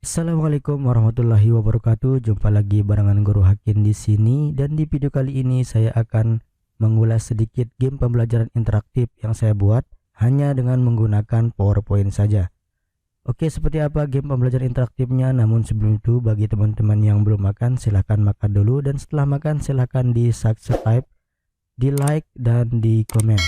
Assalamualaikum warahmatullahi wabarakatuh. Jumpa lagi barengan Guru Hakim di sini, dan di video kali ini saya akan mengulas sedikit game pembelajaran interaktif yang saya buat hanya dengan menggunakan PowerPoint saja. Oke, seperti apa game pembelajaran interaktifnya? Namun sebelum itu, bagi teman-teman yang belum makan, silahkan makan dulu, dan setelah makan silahkan di subscribe, di like, dan di komen.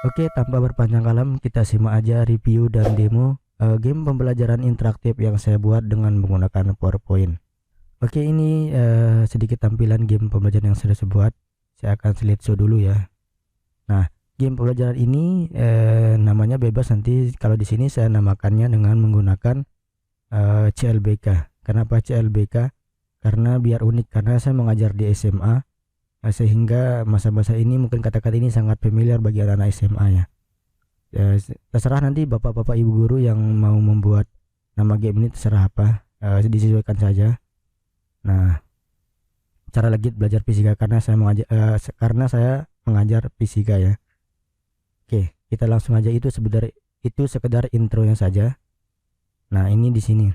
Oke, tanpa berpanjang kalam, kita simak aja review dan demo game pembelajaran interaktif yang saya buat dengan menggunakan PowerPoint. Oke, ini sedikit tampilan game pembelajaran yang saya buat. Saya akan slideshow dulu ya. Nah, game pembelajaran ini namanya bebas, nanti kalau di sini saya namakannya dengan menggunakan CLBK. Kenapa CLBK? Karena biar unik, karena saya mengajar di SMA, sehingga masa-masa ini mungkin kata-kata ini sangat familiar bagi anak-anak SMA ya. Terserah nanti bapak-bapak ibu guru yang mau membuat nama game ini, terserah apa, disesuaikan saja. Nah, cara lagi belajar fisika, karena saya mengajar fisika ya. Oke, kita langsung aja, itu sekedar intronya saja. Nah, ini di sini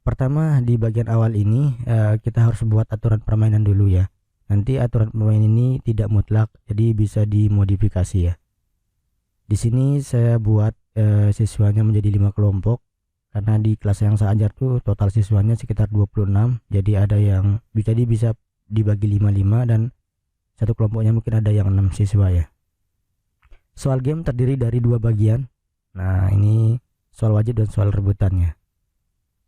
pertama di bagian awal ini kita harus buat aturan permainan dulu ya. Nanti aturan permainan ini tidak mutlak, jadi bisa dimodifikasi ya. Di sini saya buat siswanya menjadi 5 kelompok, karena di kelas yang saya ajar tuh total siswanya sekitar 26. Jadi ada yang bisa dibagi 5-5, dan satu kelompoknya mungkin ada yang 6 siswa ya. Soal game terdiri dari 2 bagian. Nah, ini soal wajib dan soal rebutannya.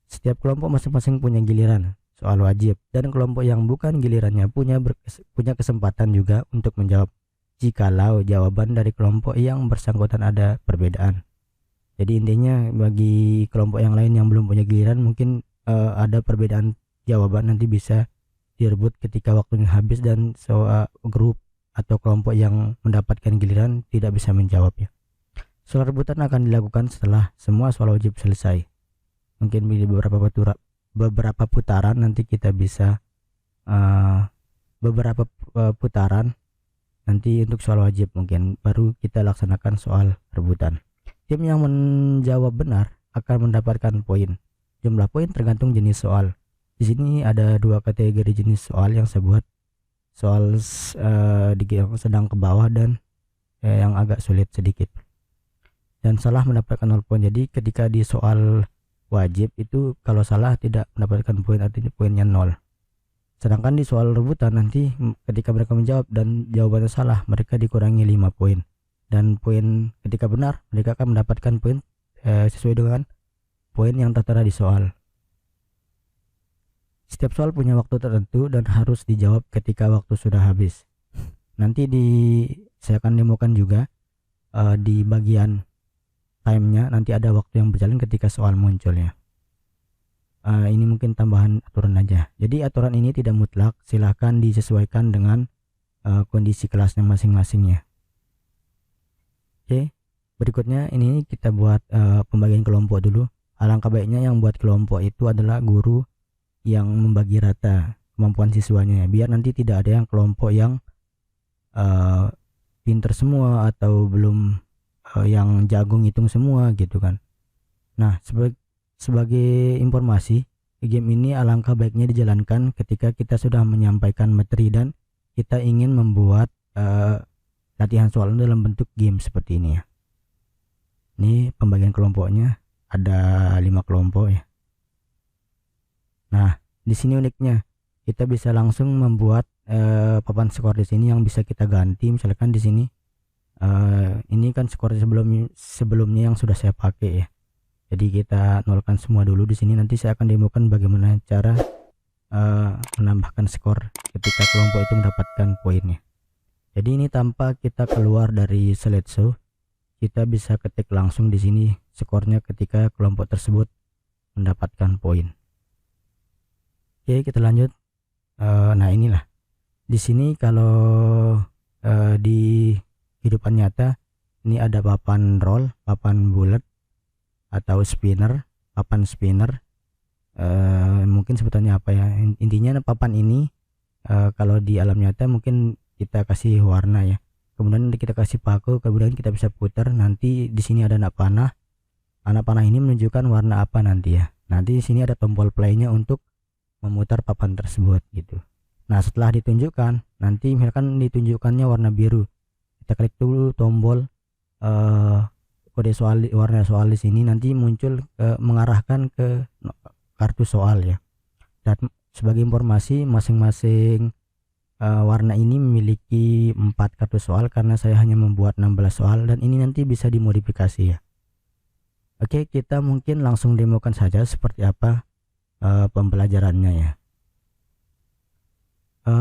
Setiap kelompok masing-masing punya giliran soal wajib, dan kelompok yang bukan gilirannya punya kesempatan juga untuk menjawab jikalau jawaban dari kelompok yang bersangkutan ada perbedaan. Jadi intinya bagi kelompok yang lain yang belum punya giliran, mungkin ada perbedaan jawaban, nanti bisa direbut ketika waktunya habis, dan grup atau kelompok yang mendapatkan giliran tidak bisa menjawab ya. Soal rebutan akan dilakukan setelah semua soal wajib selesai. Mungkin di beberapa putaran nanti kita bisa beberapa putaran nanti untuk soal wajib, mungkin baru kita laksanakan soal rebutan. Tim yang menjawab benar akan mendapatkan poin. Jumlah poin tergantung jenis soal. Di sini ada 2 kategori jenis soal yang saya buat. Soal yang sedang ke bawah dan yang agak sulit sedikit. Dan salah mendapatkan 0 poin. Jadi ketika di soal wajib itu kalau salah tidak mendapatkan poin, artinya poinnya 0. Sedangkan di soal rebutan nanti ketika mereka menjawab dan jawabannya salah, mereka dikurangi 5 poin. Dan poin ketika benar, mereka akan mendapatkan poin sesuai dengan poin yang tertera di soal. Setiap soal punya waktu tertentu dan harus dijawab ketika waktu sudah habis. Nanti saya akan demokan juga di bagian timenya, nanti ada waktu yang berjalan ketika soal muncul ya. Ini mungkin tambahan aturan aja. Jadi aturan ini tidak mutlak, silahkan disesuaikan dengan kondisi kelasnya masing-masing ya. Oke, berikutnya ini kita buat pembagian kelompok dulu. Alangkah baiknya yang buat kelompok itu adalah guru yang membagi rata kemampuan siswanya ya, biar nanti tidak ada yang kelompok yang pinter semua atau belum yang jago ngitung semua gitu kan. Nah, sebagai informasi, game ini alangkah baiknya dijalankan ketika kita sudah menyampaikan materi dan kita ingin membuat latihan soal dalam bentuk game seperti ini ya. Ini pembagian kelompoknya ada 5 kelompok ya. Nah, di sini uniknya kita bisa langsung membuat papan skor di sini yang bisa kita ganti. Misalkan di sini ini kan skor sebelumnya yang sudah saya pakai ya. Jadi kita nolkan semua dulu di sini. Nanti saya akan demokan bagaimana cara menambahkan skor ketika kelompok itu mendapatkan poinnya. Jadi ini tanpa kita keluar dari slideshow, kita bisa ketik langsung di sini skornya ketika kelompok tersebut mendapatkan poin. Oke, kita lanjut. Nah, inilah. Di sini kalau di kehidupan nyata ini ada papan roll, papan bulat, atau papan spinner, mungkin sebutannya apa ya. Intinya papan ini kalau di alam nyata mungkin kita kasih warna ya, kemudian kita kasih paku, kemudian kita bisa putar. Nanti di sini ada anak panah ini menunjukkan warna apa nanti ya. Nanti di sini ada tombol play-nya untuk memutar papan tersebut gitu. Nah, setelah ditunjukkan, nanti misalkan ditunjukkannya warna biru. Kita klik dulu tombol kode soal warna soal di sini, nanti muncul mengarahkan ke kartu soal ya. Dan sebagai informasi, masing-masing warna ini memiliki 4 kartu soal karena saya hanya membuat 16 soal, dan ini nanti bisa dimodifikasi ya. Oke, kita mungkin langsung demokan saja seperti apa pembelajarannya ya.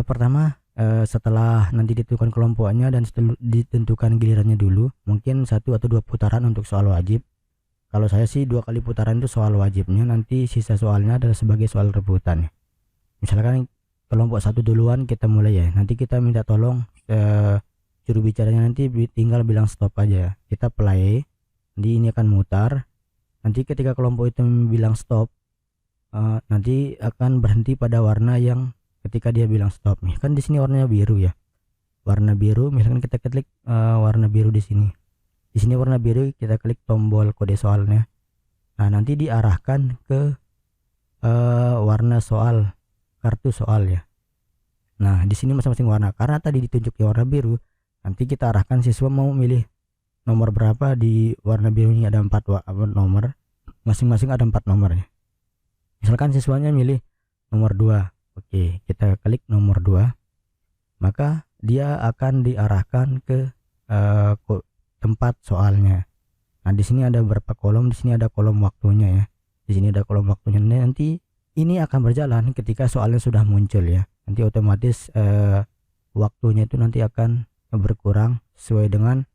Pertama, setelah nanti ditentukan kelompoknya dan ditentukan gilirannya dulu, mungkin 1 atau 2 putaran untuk soal wajib. Kalau saya sih 2 kali putaran itu soal wajibnya, nanti sisa soalnya adalah sebagai soal rebutan. Misalkan kelompok 1 duluan, kita mulai ya. Nanti kita minta tolong juru bicaranya, nanti tinggal bilang stop aja. Kita play, nanti ini akan mutar. Nanti ketika kelompok itu bilang stop, nanti akan berhenti pada warna yang ketika dia bilang stop. Nih kan di sini warnanya biru ya. Warna biru, misalkan kita klik warna biru di sini. Di sini warna biru, kita klik tombol kode soalnya. Nah, nanti diarahkan ke warna soal, kartu soal ya. Nah, di sini masing-masing warna. Karena tadi ditunjuk di warna biru, nanti kita arahkan siswa mau milih nomor berapa. Di warna biru ini ada 4 nomor. Masing-masing ada 4 nomor ya. Misalkan siswanya milih nomor 2. Oke, kita klik nomor 2. Maka dia akan diarahkan ke tempat soalnya. Nah, di sini ada berapa kolom? Di sini ada kolom waktunya ya. Di sini ada kolom waktunya. Nanti ini akan berjalan ketika soalnya sudah muncul ya. Nanti otomatis waktunya itu nanti akan berkurang sesuai dengan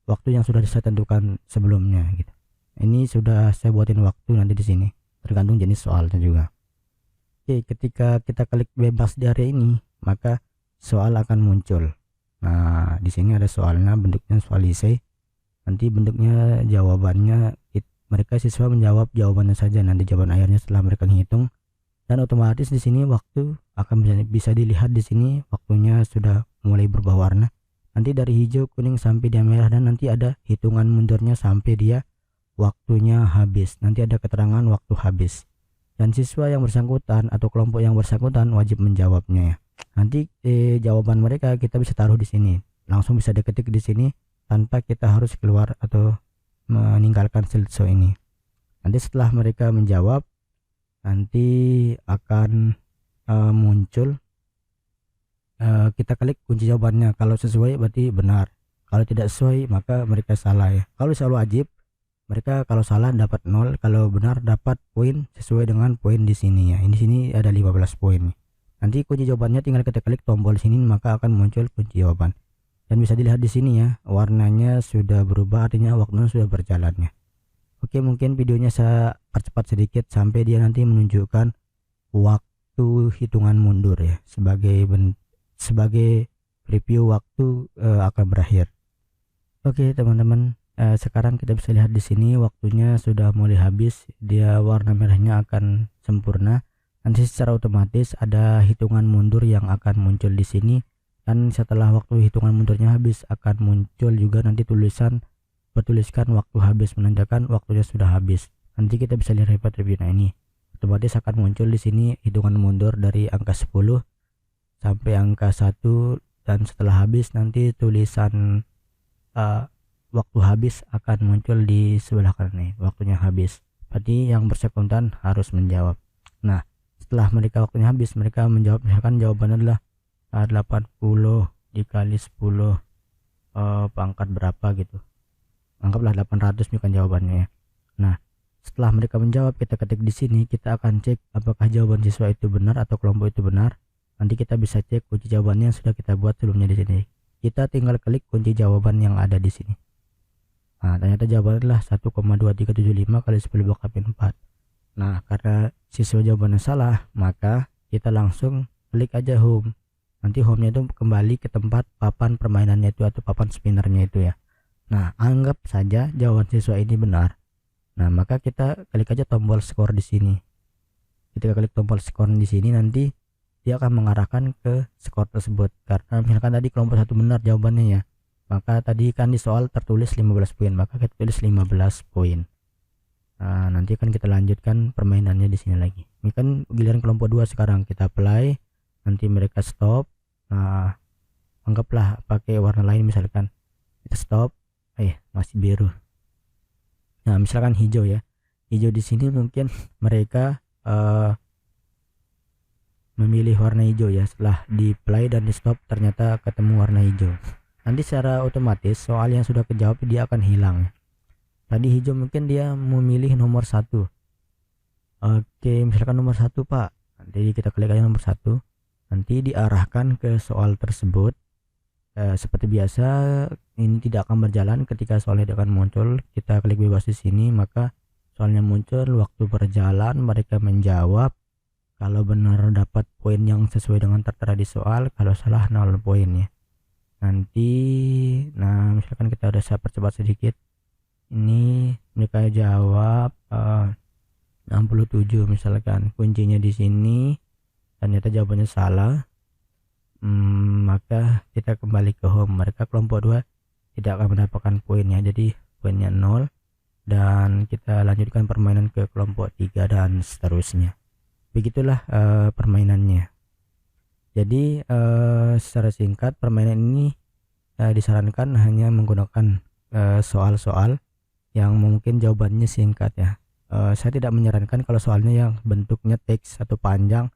waktu yang sudah saya tentukan sebelumnya gitu. Ini sudah saya buatin waktu nanti di sini, tergantung jenis soalnya juga. Oke, ketika kita klik bebas di area ini, maka soal akan muncul. Nah, di sini ada soalnya, bentuknya soal esai. Nanti bentuknya jawabannya, mereka siswa menjawab jawabannya saja. Nanti jawaban akhirnya setelah mereka menghitung, dan otomatis di sini waktu akan bisa dilihat. Di sini waktunya sudah mulai berubah warna. Nanti dari hijau, kuning sampai dia merah, dan nanti ada hitungan mundurnya sampai dia waktunya habis. Nanti ada keterangan waktu habis. Dan siswa yang bersangkutan atau kelompok yang bersangkutan wajib menjawabnya ya. Nanti jawaban mereka kita bisa taruh di sini. Langsung bisa diketik di sini tanpa kita harus keluar atau meninggalkan slideshow ini. Nanti setelah mereka menjawab, nanti akan muncul, kita klik kunci jawabannya. Kalau sesuai berarti benar, kalau tidak sesuai maka mereka salah ya. Kalau soal wajib, mereka kalau salah dapat 0, kalau benar dapat poin sesuai dengan poin di sini ya. Ini sini ada 15 poin. Nanti kunci jawabannya tinggal kita klik tombol sini, maka akan muncul kunci jawaban. Dan bisa dilihat di sini ya, warnanya sudah berubah, artinya waktunya sudah berjalan ya. Oke, mungkin videonya saya percepat sedikit sampai dia nanti menunjukkan waktu hitungan mundur ya, sebagai preview waktu akan berakhir. Oke teman-teman, sekarang kita bisa lihat di sini waktunya sudah mulai habis. Dia warna merahnya akan sempurna. Nanti secara otomatis ada hitungan mundur yang akan muncul di sini. Dan setelah waktu hitungan mundurnya habis akan muncul juga nanti tulisan bertuliskan waktu habis, menandakan waktunya sudah habis. Nanti kita bisa lihat report review. Nah, ini otomatis akan muncul di sini hitungan mundur dari angka 10 sampai angka 1, dan setelah habis nanti tulisan waktu habis akan muncul di sebelah kanan nih, waktunya habis. Berarti yang bersangkutan harus menjawab. Nah, setelah mereka waktunya habis, mereka menjawab, misalkan jawabannya adalah 80 dikali 10 pangkat berapa gitu. Anggaplah 800 bukan jawabannya ya. Nah, setelah mereka menjawab, kita ketik di sini, kita akan cek apakah jawaban siswa itu benar atau kelompok itu benar. Nanti kita bisa cek kunci jawabannya yang sudah kita buat sebelumnya di sini. Kita tinggal klik kunci jawaban yang ada di sini. Nah, ternyata jawabannya adalah 1,2375 kali 10 dikali 4. Nah, karena siswa jawabannya salah, maka kita langsung klik aja home. Nanti home-nya itu kembali ke tempat papan permainannya itu atau papan spinnernya itu ya. Nah, anggap saja jawaban siswa ini benar. Nah, maka kita klik aja tombol skor di sini. Ketika klik tombol skor di sini, nanti dia akan mengarahkan ke skor tersebut. Karena misalkan tadi kelompok 1 benar jawabannya ya, maka tadi kan di soal tertulis 15 poin, maka kita tulis 15 poin. Nah, nanti kan kita lanjutkan permainannya di sini lagi. Ini kan giliran kelompok 2 sekarang, kita play, nanti mereka stop. Nah, anggaplah pakai warna lain, misalkan kita stop, masih biru. Nah, misalkan hijau ya. Hijau di sini mungkin mereka memilih warna hijau ya. Setelah di play dan di stop ternyata ketemu warna hijau. Nanti secara otomatis soal yang sudah kejawab dia akan hilang. Tadi hijau mungkin dia memilih nomor 1. Oke, misalkan nomor 1 Pak. Nanti kita klik aja nomor 1. Nanti diarahkan ke soal tersebut. Seperti biasa ini tidak akan berjalan ketika soalnya akan muncul. Kita klik bebas di sini, maka soalnya muncul, waktu berjalan mereka menjawab. Kalau benar dapat poin yang sesuai dengan tertera di soal, kalau salah 0 poin ya. Nanti nah misalkan kita udah saya percepat sedikit. Ini mereka jawab 67 misalkan. Kuncinya di sini, ternyata jawabannya salah. Maka kita kembali ke home. Mereka kelompok 2 tidak akan mendapatkan poinnya, jadi poinnya 0, dan kita lanjutkan permainan ke kelompok 3 dan seterusnya. Begitulah permainannya. Jadi secara singkat permainan ini disarankan hanya menggunakan soal-soal yang mungkin jawabannya singkat ya. Saya tidak menyarankan kalau soalnya yang bentuknya teks atau panjang,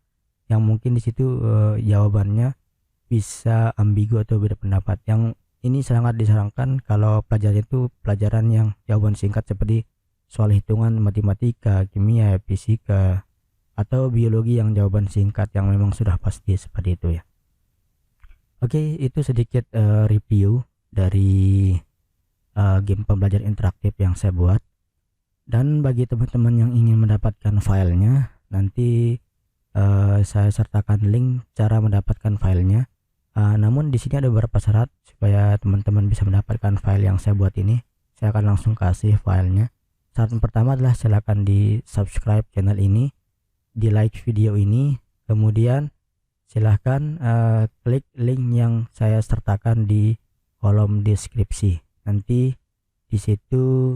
yang mungkin di situ jawabannya bisa ambigu atau beda pendapat. Yang ini sangat disarankan kalau pelajaran itu pelajaran yang jawaban singkat seperti soal hitungan, matematika, kimia, fisika, atau biologi yang jawaban singkat yang memang sudah pasti seperti itu ya. Oke, itu sedikit review dari game pembelajaran interaktif yang saya buat. Dan bagi teman-teman yang ingin mendapatkan filenya, nanti saya sertakan link cara mendapatkan filenya. Namun di sini ada beberapa syarat supaya teman-teman bisa mendapatkan file yang saya buat ini. Saya akan langsung kasih filenya. Syarat pertama adalah silakan di subscribe channel ini, di like video ini, kemudian silahkan klik link yang saya sertakan di kolom deskripsi. Nanti di situ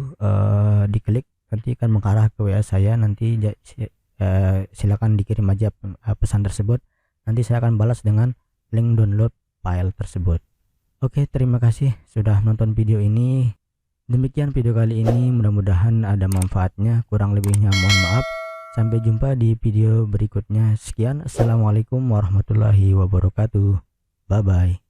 diklik, nanti akan mengarah ke WA saya. Nanti silakan dikirim aja pesan tersebut. Nanti saya akan balas dengan link download file tersebut. Oke, terima kasih sudah nonton video ini. Demikian video kali ini, mudah-mudahan ada manfaatnya. Kurang lebihnya mohon maaf. Sampai jumpa di video berikutnya. Sekian, assalamualaikum warahmatullahi wabarakatuh. Bye bye.